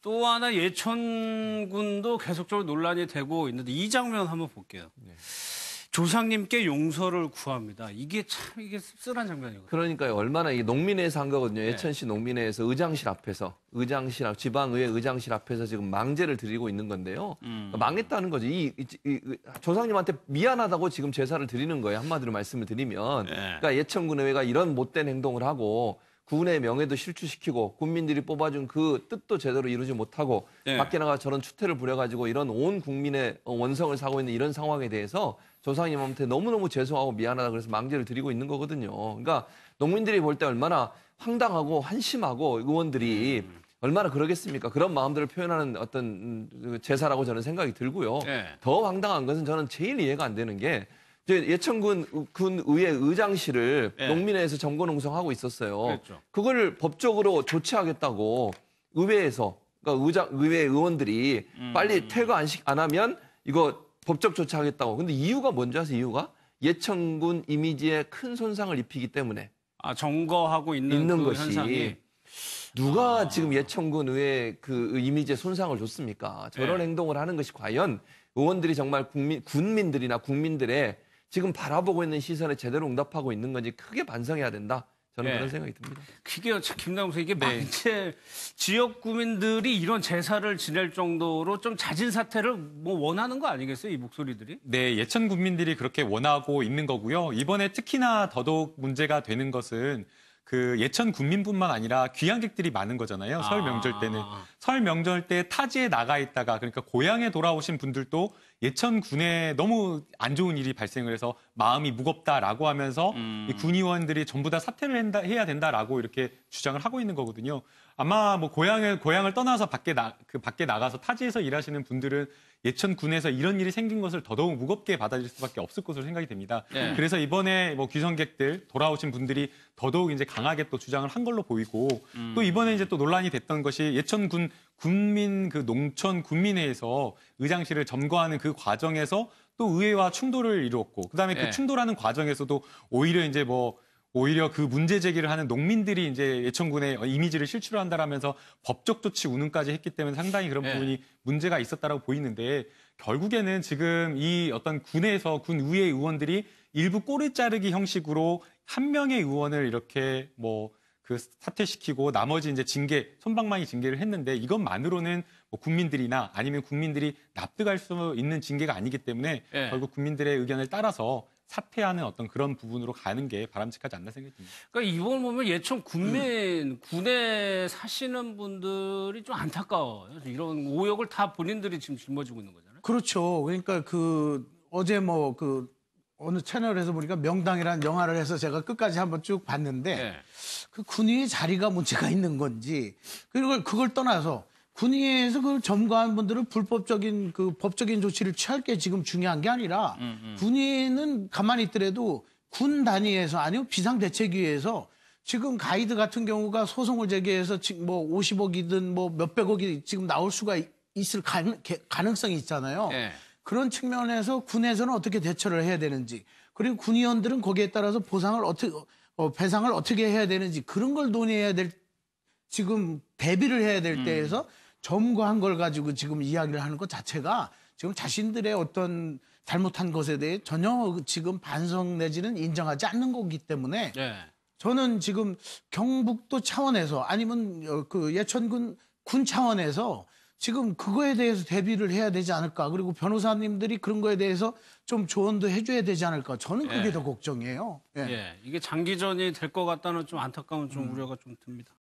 또 하나 예천군도 계속적으로 논란이 되고 있는데 이 장면 한번 볼게요. 네. 조상님께 용서를 구합니다. 이게 참 씁쓸한 장면이거든요. 그러니까요. 얼마나 이게 농민회에서 한 거거든요. 네. 예천시 농민회에서 의장실 앞에서 지방의회 의장실 앞에서 지금 망제를 드리고 있는 건데요. 그러니까 망했다는 거죠. 조상님한테 미안하다고 지금 제사를 드리는 거예요. 한마디로 말씀을 드리면. 네. 그러니까 예천군 의회가 이런 못된 행동을 하고 군의 명예도 실추시키고 국민들이 뽑아준 그 뜻도 제대로 이루지 못하고 네. 밖에 나가 저런 추태를 부려가지고 이런 온 국민의 원성을 사고 있는 이런 상황에 대해서 조상님한테 너무너무 죄송하고 미안하다 그래서 망제를 드리고 있는 거거든요. 그러니까 농민들이 볼 때 얼마나 황당하고 한심하고 의원들이 얼마나 그러겠습니까? 그런 마음들을 표현하는 어떤 제사라고 저는 생각이 들고요. 네. 더 황당한 것은 저는 제일 이해가 안 되는 게 예천군 군의회 의장실을 네. 농민회에서 점거농성하고 있었어요. 그렇죠. 그걸 법적으로 조치하겠다고 의회에서 그러니까 의회 의원들이 빨리 퇴거 안 하면 이거 법적 조치하겠다고. 근데 이유가 뭔지 아세요? 이유가 예천군 이미지에 큰 손상을 입히기 때문에. 아, 점거하고 있는 그 것이. 현상이. 누가 지금 예천군 의회 그 이미지에 손상을 줬습니까? 저런 네. 행동을 하는 것이 과연 의원들이 정말 군민들이나 국민들의 지금 바라보고 있는 시선에 제대로 응답하고 있는 건지 크게 반성해야 된다. 저는 네. 그런 생각이 듭니다. 그게 김남국 이게 만체 지역 구민들이 이런 제사를 지낼 정도로 좀 자진 사퇴를 뭐 원하는 거 아니겠어요? 이 목소리들이? 네, 예천 국민들이 그렇게 원하고 있는 거고요. 이번에 특히나 더더욱 문제가 되는 것은 그 예천 군민뿐만 아니라 귀향객들이 많은 거잖아요. 설 명절 때는. 설 명절 때 타지에 나가 있다가 그러니까 고향에 돌아오신 분들도 예천군에 너무 안 좋은 일이 발생을 해서 마음이 무겁다라고 하면서 이 군의원들이 전부 다 사퇴를 해야 된다라고 이렇게 주장을 하고 있는 거거든요. 아마 뭐 고향을 떠나서 밖에 나가서 타지에서 일하시는 분들은 예천군에서 이런 일이 생긴 것을 더더욱 무겁게 받아들일 수밖에 없을 것으로 생각이 됩니다. 네. 그래서 이번에 뭐 귀성객들 돌아오신 분들이 더더욱 이제 강하게 또 주장을 한 걸로 보이고 또 이번에 이제 또 논란이 됐던 것이 예천군 군민 그 농촌 군민회에서 의장실을 점거하는 그 과정에서 또 의회와 충돌을 이루었고 그다음에 그 충돌하는 과정에서도 오히려 그 문제 제기를 하는 농민들이 이제 예천군의 이미지를 실추를 한다라면서 법적 조치 운운까지 했기 때문에 상당히 그런 부분이 문제가 있었다라고 보이는데 결국에는 지금 이 어떤 군에서 군의회 의원들이 일부 꼬리 자르기 형식으로 한 명의 의원을 이렇게 그 사퇴시키고 나머지 이제 솜방망이 징계를 했는데 이것만으로는 뭐 국민들이나 아니면 국민들이 납득할 수 있는 징계가 아니기 때문에 결국 국민들의 의견을 따라서 사퇴하는 어떤 그런 부분으로 가는 게 바람직하지 않나 생각이 듭니다. 그러니까 이번 보면 예천 군에 사시는 분들이 좀 안타까워요. 이런 오역을 다 본인들이 지금 짊어지고 있는 거잖아요. 그렇죠. 그러니까 어제 어느 채널에서 보니까 명당이라는 영화를 해서 제가 끝까지 한번 쭉 봤는데 그 군의회 자리가 문제가 있는 건지 그걸 떠나서 군의회에서 그걸 점거한 분들은 불법적인 법적인 조치를 취할 게 지금 중요한 게 아니라 군의회는 가만히 있더라도 군 단위에서 아니면 비상대책위에서 지금 가이드 같은 경우가 소송을 제기해서 지금 50억이든 몇백억이 지금 나올 수가 있을 가능성이 있잖아요. 그런 측면에서 군에서는 어떻게 대처를 해야 되는지 그리고 군의원들은 거기에 따라서 배상을 어떻게 해야 되는지 그런 걸 논의해야 지금 대비를 해야 될 때에서 점거한 걸 가지고 지금 이야기를 하는 것 자체가 지금 자신들의 어떤 잘못한 것에 대해 전혀 지금 반성 내지는 인정하지 않는 거기 때문에 저는 지금 경북도 차원에서 아니면 예천군 군 차원에서 지금 그거에 대해서 대비를 해야 되지 않을까. 그리고 변호사님들이 그런 거에 대해서 좀 조언도 해줘야 되지 않을까. 저는 그게 더 걱정이에요. 이게 장기전이 될 것 같다는 좀 안타까운 좀 우려가 좀 듭니다.